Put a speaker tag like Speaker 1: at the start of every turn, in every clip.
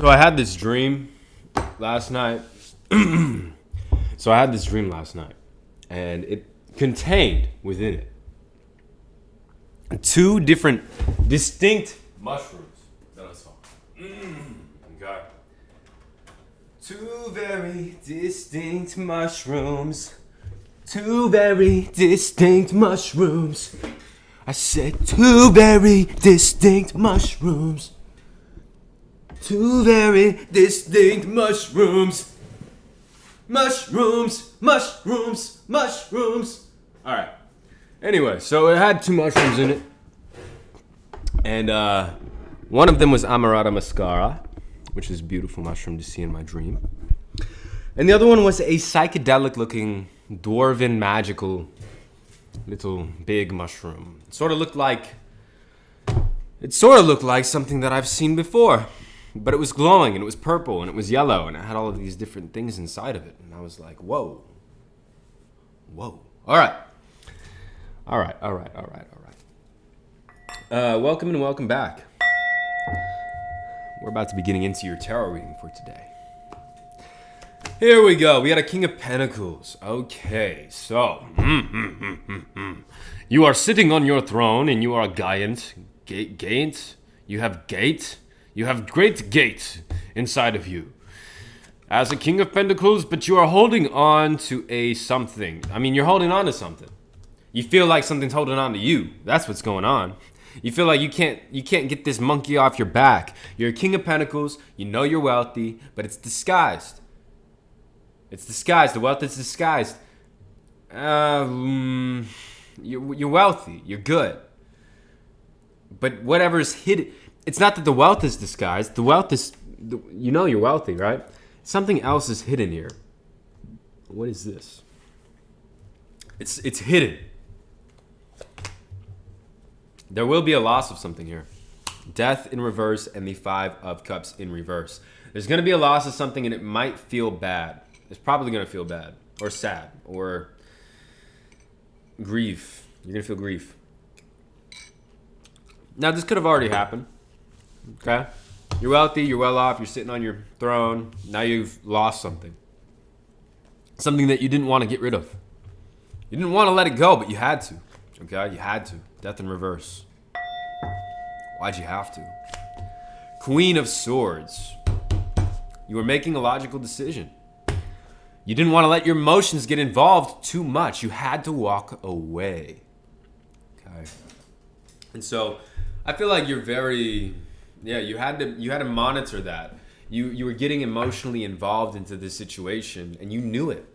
Speaker 1: So I had this dream last night. And it contained within it two different distinct mushrooms that I saw. Okay. Two very distinct mushrooms. Two very distinct mushrooms. I said two very distinct mushrooms. Two very distinct mushrooms. Mushrooms. Alright. Anyway, so it had two mushrooms in it. And one of them was Amarata muscara, which is a beautiful mushroom to see in my dream. And the other one was a psychedelic looking, dwarven, magical, little big mushroom. It sort of looked like something that I've seen before. But it was glowing, and it was purple, and it was yellow, and it had all of these different things inside of it. And I was like, whoa. All right. Welcome and welcome back. We're about to be getting into your tarot reading for today. Here we go. We got a King of Pentacles. Okay, so. You are sitting on your throne, and you are giant. Gate? You have gate? You have great gate inside of you. As a King of Pentacles, but you are holding on to a something. I mean, you're holding on to something. You feel like something's holding on to you. That's what's going on. You feel like you can't get this monkey off your back. You're a King of Pentacles. You know you're wealthy, but it's disguised. The wealth is disguised. You're wealthy. You're good. But whatever's hidden... It's not that the wealth is disguised. The wealth is... You know you're wealthy, right? Something else is hidden here. What is this? It's hidden. There will be a loss of something here. Death in reverse and the Five of Cups in reverse. There's going to be a loss of something, and it might feel bad. It's probably going to feel bad. Or sad. Or grief. You're going to feel grief. Now, this could have already happened. Okay? You're wealthy, you're well off, you're sitting on your throne. Now you've lost something. Something that you didn't want to get rid of. You didn't want to let it go, but you had to. Okay? You had to. Death in reverse. Why'd you have to? Queen of Swords. You were making a logical decision. You didn't want to let your emotions get involved too much. You had to walk away. Okay? And so, I feel like you're very... Yeah, you had to monitor that. You were getting emotionally involved into this situation, and you knew it.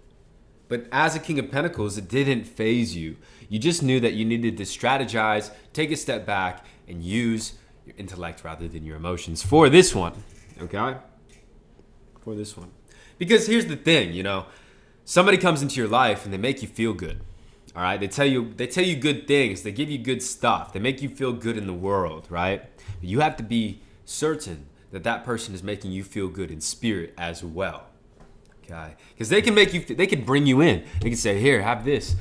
Speaker 1: But as a King of Pentacles, it didn't faze you. You just knew that you needed to strategize, take a step back, and use your intellect rather than your emotions for this one. Okay? For this one. Because here's the thing, somebody comes into your life and they make you feel good. All right? They tell you good things. They give you good stuff. They make you feel good in the world, right? But you have to be certain that that person is making you feel good in spirit as well. Okay? Because they can bring you in. They can say, here, have this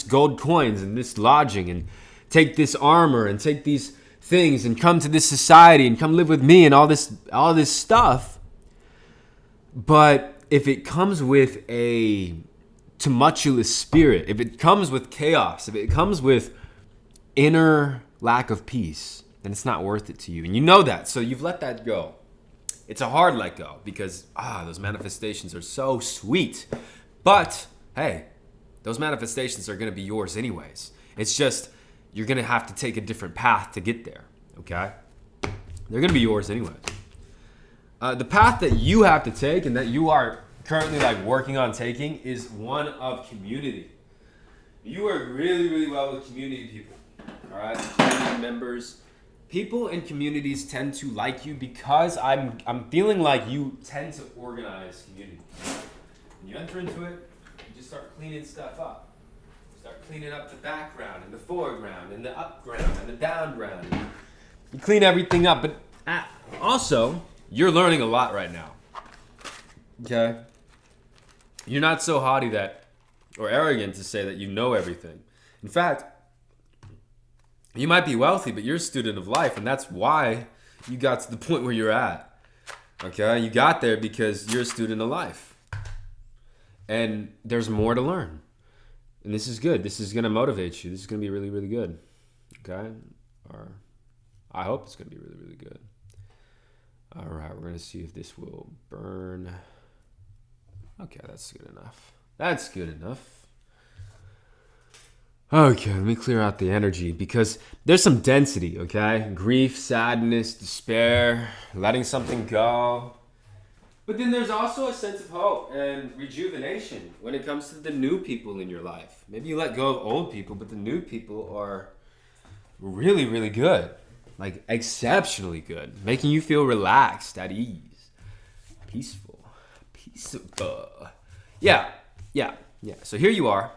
Speaker 1: gold coins and this lodging, and take this armor and take these things and come to this society and come live with me and all this stuff. But if it comes with a tumultuous spirit, if it comes with chaos, if it comes with inner lack of peace, then it's not worth it to you. And you know that, so you've let that go. It's a hard let go because those manifestations are so sweet. But hey, those manifestations are going to be yours anyways. It's just you're going to have to take a different path to get there, okay? They're going to be yours anyways. The path that you have to take and that you are currently working on taking is one of community. You work really, really well with community people, all right? Community members. People in communities tend to like you because I'm feeling like you tend to organize community. When you enter into it, you just start cleaning stuff up. You start cleaning up the background and the foreground and the upground and the downground. You clean everything up, but also, you're learning a lot right now. Okay? You're not so haughty or arrogant to say that you know everything. In fact, you might be wealthy, but you're a student of life, and that's why you got to the point where you're at. Okay, you got there because you're a student of life. And there's more to learn. And this is good. This is going to motivate you. This is going to be really, really good. Okay? Or I hope it's going to be really, really good. All right, we're going to see if this will burn. Okay, that's good enough. That's good enough. Okay, let me clear out the energy because there's some density, okay? Grief, sadness, despair, letting something go. But then there's also a sense of hope and rejuvenation when it comes to the new people in your life. Maybe you let go of old people, but the new people are really, really good. Like exceptionally good. Making you feel relaxed, at ease. Peaceful. Yeah. So here you are.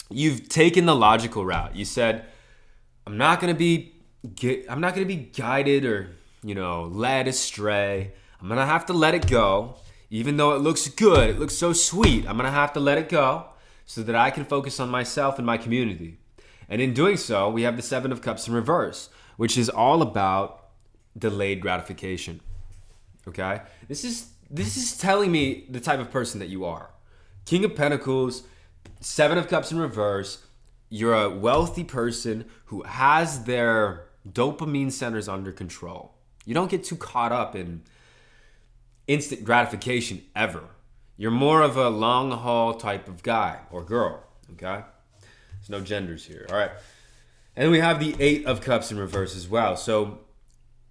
Speaker 1: You've taken the logical route. You said, I'm not gonna be guided or, led astray. I'm gonna have to let it go. Even though it looks good, it looks so sweet, I'm gonna have to let it go so that I can focus on myself and my community. And in doing so, we have the Seven of Cups in reverse, which is all about delayed gratification. Okay? This is telling me the type of person that you are. King of Pentacles, Seven of Cups in reverse. You're a wealthy person who has their dopamine centers under control. You don't get too caught up in instant gratification ever. You're more of a long haul type of guy or girl, okay? There's no genders here, all right? And then we have the Eight of Cups in reverse as well. So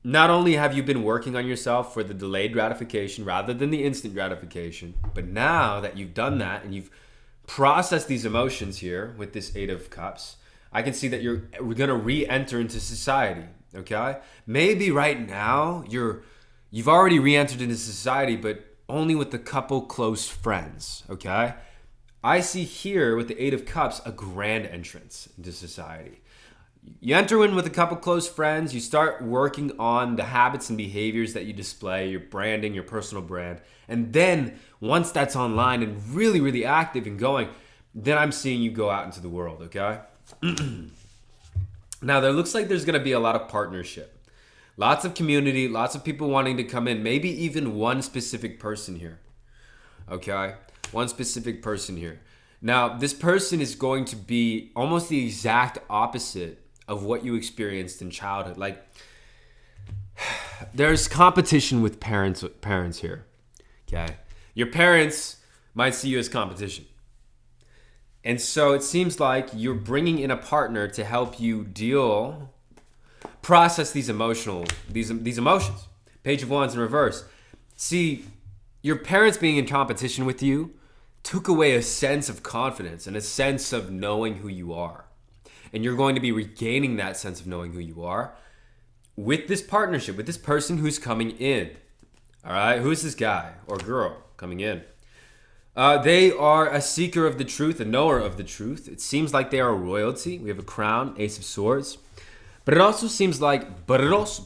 Speaker 1: not only have you been working on yourself for the delayed gratification rather than the instant gratification, but now that you've done that and you've processed these emotions here with this Eight of Cups, I can see that we're gonna re-enter into society, okay? Maybe right now you've already re-entered into society, but only with a couple close friends, okay? I see here with the Eight of Cups a grand entrance into society. You enter in with a couple close friends, you start working on the habits and behaviors that you display, your branding, your personal brand. And then once that's online and really, really active and going, then I'm seeing you go out into the world, okay? Now, there looks like there's gonna be a lot of partnership. Lots of community, lots of people wanting to come in, maybe even one specific person here, okay? One specific person here. Now, this person is going to be almost the exact opposite of what you experienced in childhood. Like, there's competition with parents here, okay? Your parents might see you as competition. And so it seems like you're bringing in a partner to help you process these emotions. Page of Wands in reverse. See, your parents being in competition with you took away a sense of confidence and a sense of knowing who you are. And you're going to be regaining that sense of knowing who you are with this partnership, with this person who's coming in. All right, who's this guy or girl coming in? They are a seeker of the truth, a knower of the truth. It seems like they are royalty. We have a crown, Ace of Swords. But it also seems like, but it also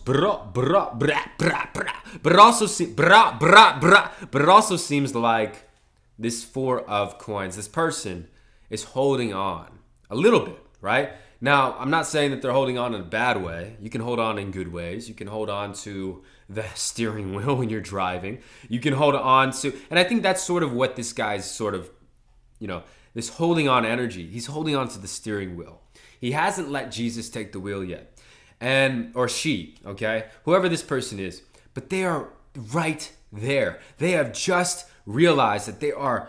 Speaker 1: seems like this Four of Coins. This person is holding on a little bit, right? Now, I'm not saying that they're holding on in a bad way. You can hold on in good ways. You can hold on to the steering wheel when you're driving. You can hold on to, and I think that's sort of what this guy's sort of, this holding on energy. He's holding on to the steering wheel. He hasn't let Jesus take the wheel yet. Or she, okay? Whoever this person is. But they are right there. They have just realized that they are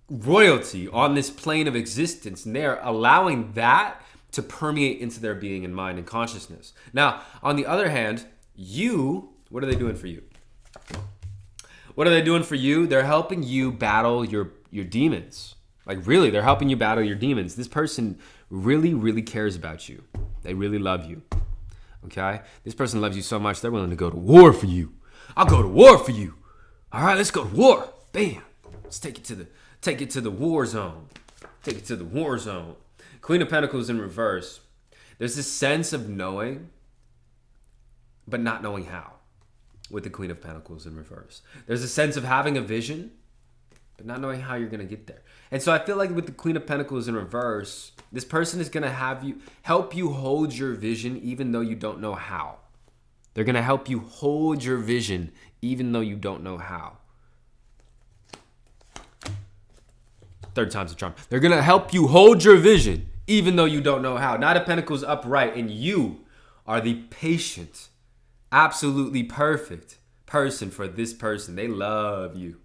Speaker 1: royalty on this plane of existence. And they are allowing that to permeate into their being and mind and consciousness. Now, on the other hand, what are they doing for you? What are they doing for you? They're helping you battle your demons. Like really, they're helping you battle your demons. This person really, really cares about you. They really love you. Okay? This person loves you so much, they're willing to go to war for you. I'll go to war for you. All right, let's go to war. Bam. Let's take it to the war zone. Take it to the war zone. Queen of Pentacles in reverse. There's this sense of knowing, but not knowing how with the Queen of Pentacles in reverse. There's a sense of having a vision, but not knowing how you're going to get there. And so I feel like with the Queen of Pentacles in reverse, this person is going to help you hold your vision even though you don't know how. They're going to help you hold your vision even though you don't know how. Third time's a charm. They're going to help you hold your vision even though you don't know how. Knight of Pentacles upright, and you are the patient, absolutely perfect person for this person. They love you.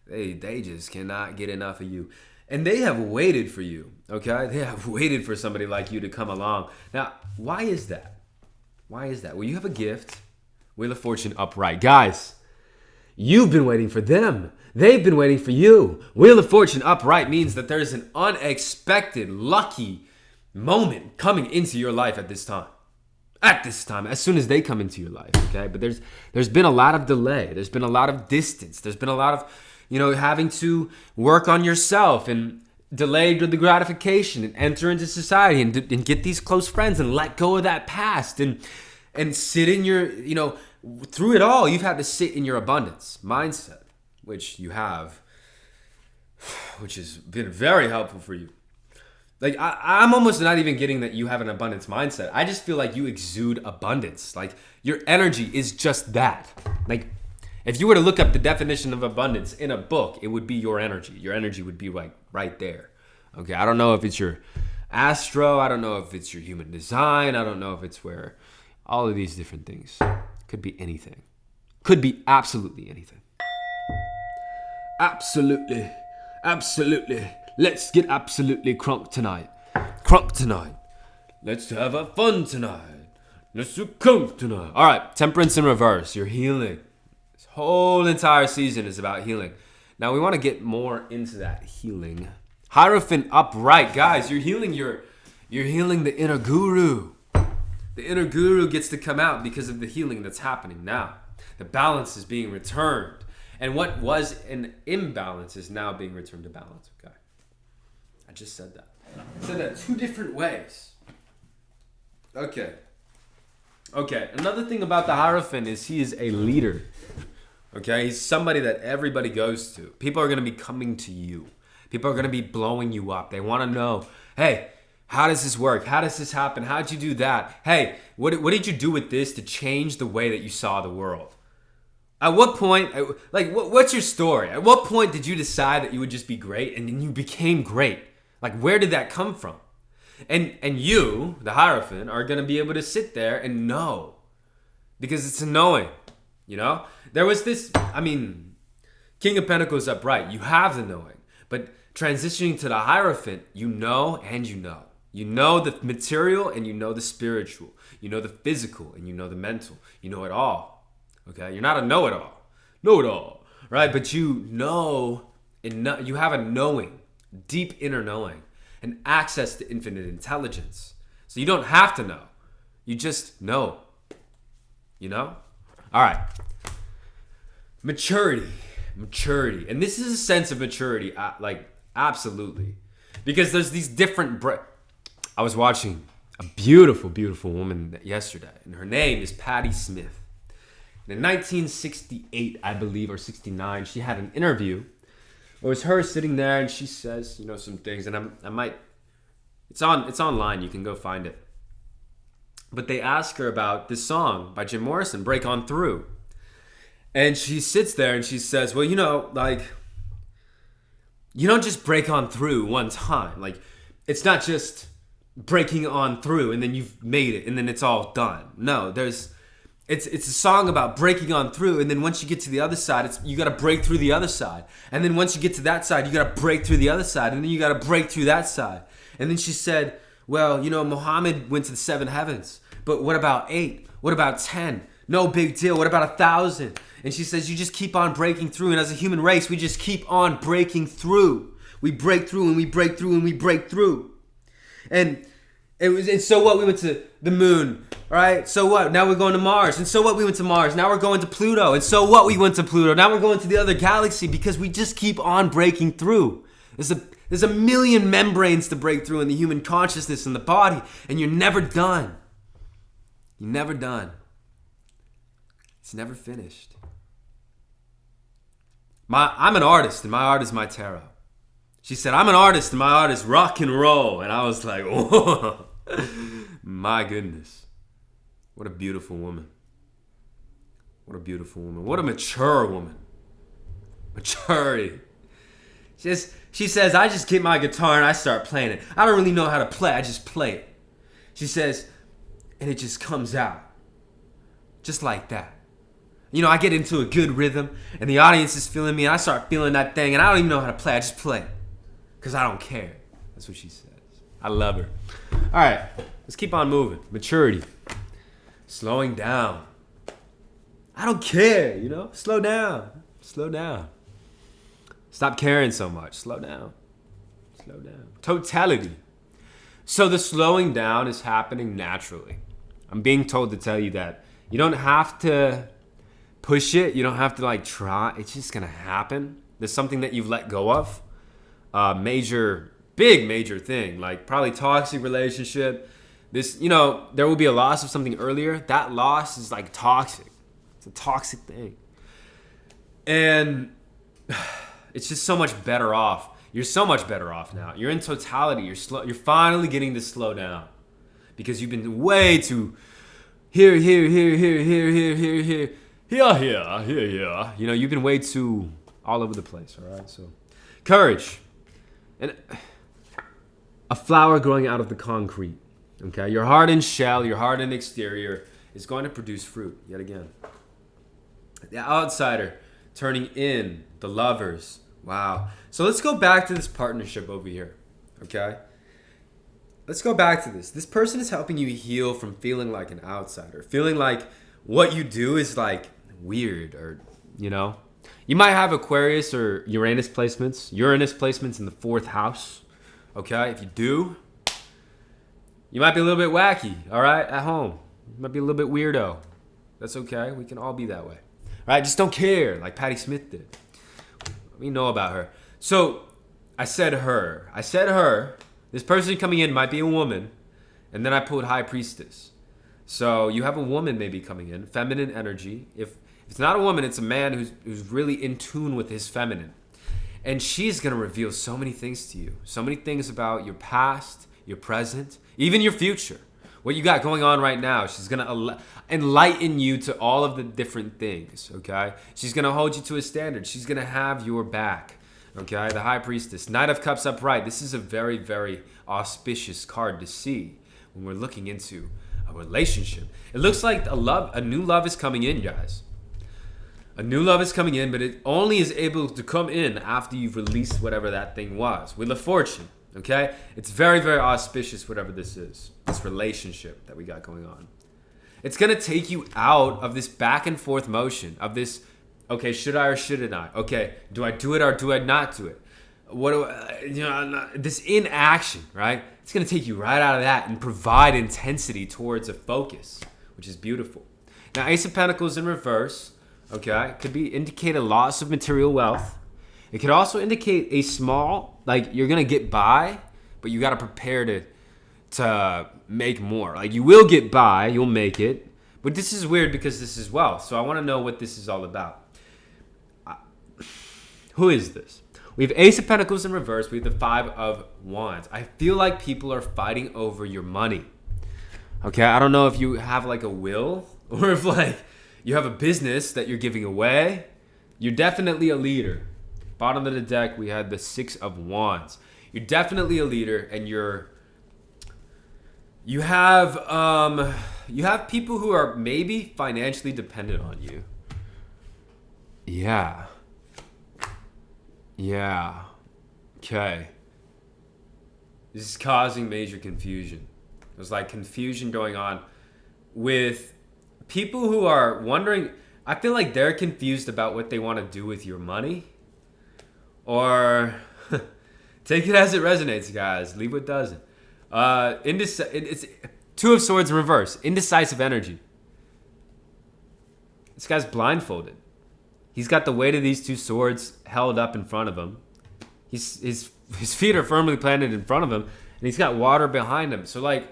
Speaker 1: They just cannot get enough of you. And they have waited for you, okay? They have waited for somebody like you to come along. Now, why is that? Why is that? Well, you have a gift. Wheel of Fortune upright. Guys, you've been waiting for them. They've been waiting for you. Wheel of Fortune upright means that there's an unexpected, lucky moment coming into your life at this time. At this time, as soon as they come into your life, okay? But there's been a lot of delay. There's been a lot of distance. There's been a lot of, having to work on yourself and delayed the gratification and enter into society and get these close friends and let go of that past and sit in your, through it all, you've had to sit in your abundance mindset, which you have, which has been very helpful for you. Like, I'm almost not even getting that you have an abundance mindset. I just feel like you exude abundance. Like, your energy is just that. Like, if you were to look up the definition of abundance in a book, it would be your energy. Your energy would be like right there. Okay, I don't know if it's your astro. I don't know if it's your human design. I don't know if it's where all of these different things. Could be anything. Could be absolutely anything. Absolutely. Absolutely. Let's get absolutely crunk tonight. Crunk tonight. Let's have a fun tonight. Let's do crunk tonight. All right, Temperance in reverse. You're healing. This whole entire season is about healing. Now we want to get more into that healing. Hierophant upright. Guys, you're healing the inner guru. The inner guru gets to come out because of the healing that's happening now. The balance is being returned. And what was an imbalance is now being returned to balance. Okay. I just said that. I said that two different ways. Okay. Another thing about the Hierophant is he is a leader. Okay. He's somebody that everybody goes to. People are going to be coming to you. People are going to be blowing you up. They want to know, hey, how does this work? How does this happen? How'd you do that? Hey, what did you do with this to change the way that you saw the world? At what point, what's your story? At what point did you decide that you would just be great and then you became great? Like, where did that come from? And you, the Hierophant, are going to be able to sit there and know. Because it's a knowing, There was this, King of Pentacles upright. You have the knowing. But transitioning to the Hierophant, you know and you know. You know the material and you know the spiritual. You know the physical and you know the mental. You know it all. Okay? You're not a know-it-all. Know-it-all. Right? But you know, you have a knowing. Deep inner knowing. And access to infinite intelligence. So you don't have to know. You just know. All right. Maturity. And this is a sense of maturity, absolutely. Because there's these different... I was watching a beautiful, beautiful woman yesterday, and her name is Patti Smith. And in 1968, I believe, or 69, she had an interview. It was her sitting there, and she says, some things, and it's online, you can go find it. But they ask her about this song by Jim Morrison, Break On Through. And she sits there and she says, well, you don't just break on through one time. Like, it's not just breaking on through and then you've made it and then it's all done. No, it's a song about breaking on through, and then once you get to the other side, you got to break through the other side. And then once you get to that side, you got to break through the other side, and then you got to break through that side. And then she said, well, Muhammad went to the 7 heavens, but what about 8? What about 10? No big deal. What about 1,000? And she says, you just keep on breaking through. And as a human race, we just keep on breaking through. We break through and we break through and we break through. And so what? We went to the moon, right? So what? Now we're going to Mars. And so what? We went to Mars. Now we're going to Pluto. And so what? We went to Pluto. Now we're going to the other galaxy, because we just keep on breaking through. There's a million membranes to break through in the human consciousness and the body. And you're never done. You're never done. It's never finished. I'm an artist, and my art is my tarot. She said, I'm an artist, and my art is rock and roll. And I was like, whoa. My goodness. What a beautiful woman. What a beautiful woman. What a mature woman. Maturity. She says, I just get my guitar and I start playing it. I don't really know how to play. I just play it. She says, and it just comes out. Just like that. You know, I get into a good rhythm and the audience is feeling me and I start feeling that thing and I don't even know how to play. I just play it. Because I don't care. That's what she says. I love her. All right. Let's keep on moving. Maturity. Slowing down. I don't care, you know? Slow down. Slow down. Stop caring so much. Slow down. Slow down. Totality. So the slowing down is happening naturally. I'm being told to tell you that you don't have to push it. You don't have to like try. It's just going to happen. There's something that you've let go of. Big major thing. Like probably toxic relationship. This, you know, there will be a loss of something earlier. That loss is like toxic. It's a toxic thing. And it's just so much better off. You're so much better off now. You're in totality. You're finally getting to slow down because you've been way too here. You know, you've been way too all over the place. All right. So, courage, and a flower growing out of the concrete. Okay, your hardened shell, your hardened exterior is going to produce fruit yet again. The outsider turning in, the lovers. Wow. So let's go back to this partnership over here. Okay? Let's go back to this. This person is helping you heal from feeling like an outsider, feeling like what you do is like weird or, you know. You might have Aquarius or Uranus placements in the 4th house. Okay? If you do, you might be a little bit wacky, all right, at home. You might be a little bit weirdo. That's okay. We can all be that way. All right? Just don't care like Patti Smith did. We know about her. So I said her. This person coming in might be a woman. And then I pulled High Priestess. So you have a woman maybe coming in, feminine energy. If it's not a woman, it's a man who's really in tune with his feminine. And she's going to reveal so many things to you. So many things about your past, your present, even your future. What you got going on right now. She's going to enlighten you to all of the different things, okay? She's going to hold you to a standard. She's going to have your back, okay? The High Priestess. Knight of Cups upright. This is a very, very auspicious card to see when we're looking into a relationship. It looks like a new love is coming in, guys. A new love is coming in, but it only is able to come in after you've released whatever that thing was. Wheel of Fortune. Okay? It's very, very auspicious, whatever this is. This relationship that we got going on. It's going to take you out of this back and forth motion, of this, okay, should I or shouldn't I? Okay, do I do it or do I not do it? This inaction, right? It's going to take you right out of that and provide intensity towards a focus, which is beautiful. Now, Ace of Pentacles in reverse, okay, could indicate a loss of material wealth. It could also indicate a small, like you're gonna get by, but you gotta prepare to make more. Like you will get by, you'll make it, but this is weird because this is wealth. So I want to know what this is all about. Who is this? We have Ace of Pentacles in reverse. We have the 5 of Wands. I feel like people are fighting over your money. Okay, I don't know if you have like a will or if like you have a business that you're giving away. You're definitely a leader. Bottom of the deck, we had the 6 of Wands. You're definitely a leader, and you have people who are maybe financially dependent on you. Yeah. Okay. This is causing major confusion. There's like confusion going on with people who are wondering. I feel like they're confused about what they want to do with your money. Or take it as it resonates, guys. Leave what doesn't. It's 2 of Swords in reverse. Indecisive energy. This guy's blindfolded. He's got the weight of these 2 swords held up in front of him. His feet are firmly planted in front of him, and he's got water behind him. So like,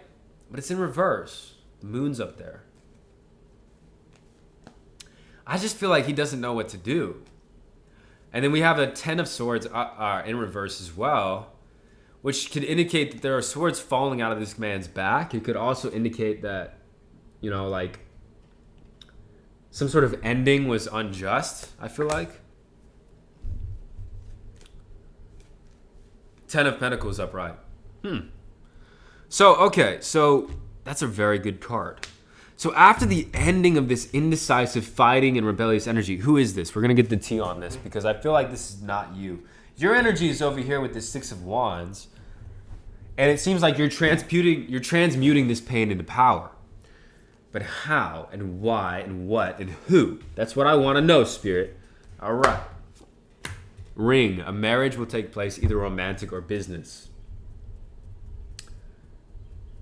Speaker 1: but it's in reverse. The moon's up there. I just feel like he doesn't know what to do. And then we have a 10 of Swords in reverse as well, which could indicate that there are swords falling out of this man's back. It could also indicate that, you know, like, some sort of ending was unjust, I feel like. 10 of Pentacles upright. So that's a very good card. So after the ending of this indecisive fighting and rebellious energy, who is this? We're going to get the tea on this because I feel like this is not you. Your energy is over here with this 6 of Wands. And it seems like you're transmuting this pain into power. But how and why and what and who? That's what I want to know, Spirit. All right. Ring. A marriage will take place, either romantic or business.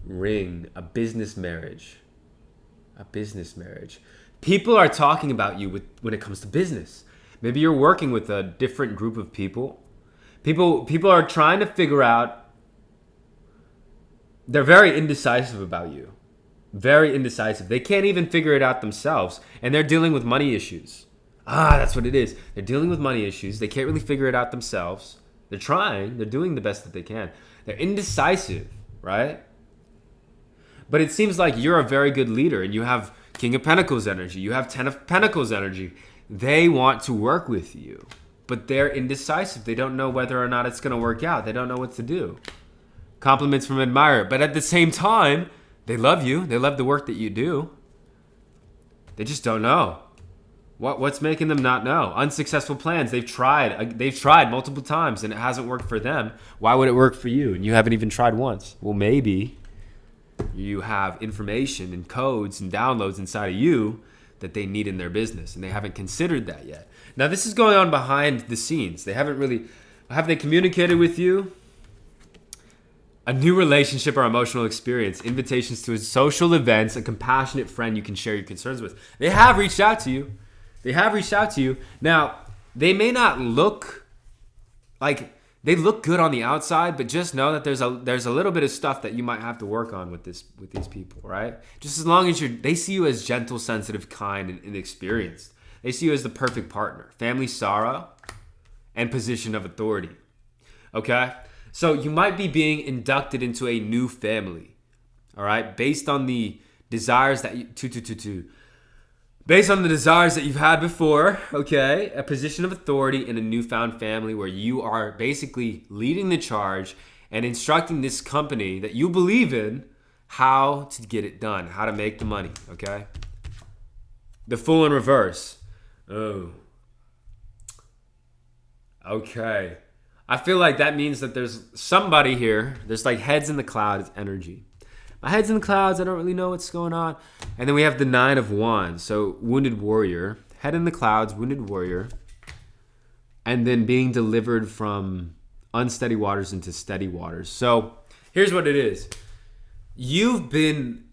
Speaker 1: Ring. A business marriage. A business marriage. People are talking about you when it comes to business. Maybe you're working with a different group of people. People are trying to figure out. They're very indecisive about you. Very indecisive. They can't even figure it out themselves. And they're dealing with money issues. That's what it is. They're dealing with money issues. They can't really figure it out themselves. They're trying. They're doing the best that they can. They're indecisive, right? But it seems like you're a very good leader and you have King of Pentacles energy. You have 10 of Pentacles energy. They want to work with you, but they're indecisive. They don't know whether or not it's going to work out. They don't know what to do. Compliments from admirer. But at the same time, they love you. They love the work that you do. They just don't know. What's making them not know? Unsuccessful plans. They've tried multiple times and it hasn't worked for them. Why would it work for you? And you haven't even tried once. Well, maybe you have information and codes and downloads inside of you that they need in their business, and they haven't considered that yet. Now, this is going on behind the scenes. Have they communicated with you? A new relationship or emotional experience, invitations to social events, a compassionate friend you can share your concerns with. They have reached out to you. Now, they may not look like they look good on the outside, but just know that there's a little bit of stuff that you might have to work on with these people, right? Just as long as they see you as gentle, sensitive, kind, and experienced. They see you as the perfect partner, family sorrow, and position of authority. Okay? So you might be being inducted into a new family, all right? Based on the desires that based on the desires that you've had before, okay? A position of authority in a newfound family where you are basically leading the charge and instructing this company that you believe in how to get it done, how to make the money, okay? The Fool in reverse. Oh. Okay. I feel like that means that there's somebody here. There's like heads in the clouds energy. My head's in the clouds. I don't really know what's going on. And then we have the 9 of Wands. So wounded warrior. Head in the clouds, wounded warrior. And then being delivered from unsteady waters into steady waters. So here's what it is. You've been...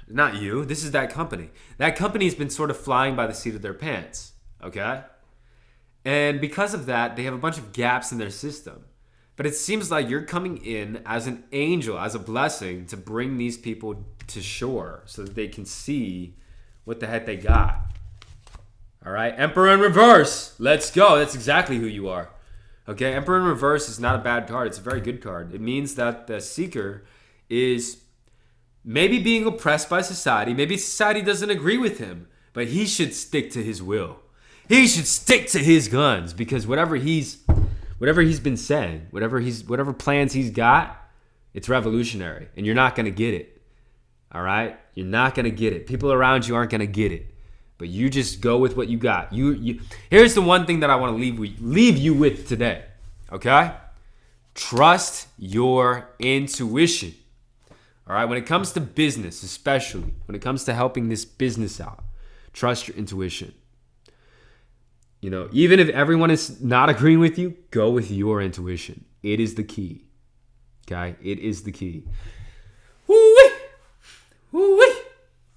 Speaker 1: not you. This is that company. That company's been sort of flying by the seat of their pants. Okay? And because of that, they have a bunch of gaps in their system. But it seems like you're coming in as an angel, as a blessing to bring these people to shore so that they can see what the heck they got. All right, Emperor in reverse. Let's go. That's exactly who you are. Okay, Emperor in reverse is not a bad card. It's a very good card. It means that the seeker is maybe being oppressed by society. Maybe society doesn't agree with him, but he should stick to his will. He should stick to his guns because whatever he's been saying, whatever plans he's got, it's revolutionary, and you're not going to get it. All right? You're not going to get it. People around you aren't going to get it. But you just go with what you got. Here's the one thing that I want to leave you with today. Okay? Trust your intuition. All right? When it comes to business, especially when it comes to helping this business out, trust your intuition. You know, even if everyone is not agreeing with you, go with your intuition. It is the key. Okay? It is the key. Woo-wee! Woo-wee!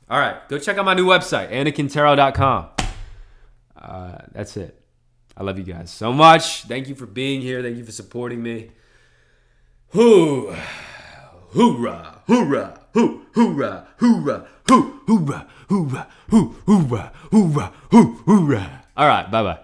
Speaker 1: All right. Go check out my new website, AnakinTarot.com. That's it. I love you guys so much. Thank you for being here. Thank you for supporting me. Hoo! Hoorah! Hoorah! Hoo! Hoorah! Hoorah! Hoo! Hoorah! Hoorah! Hoo! Hoorah! Hoorah! Hoo! Hoorah! All right, bye-bye.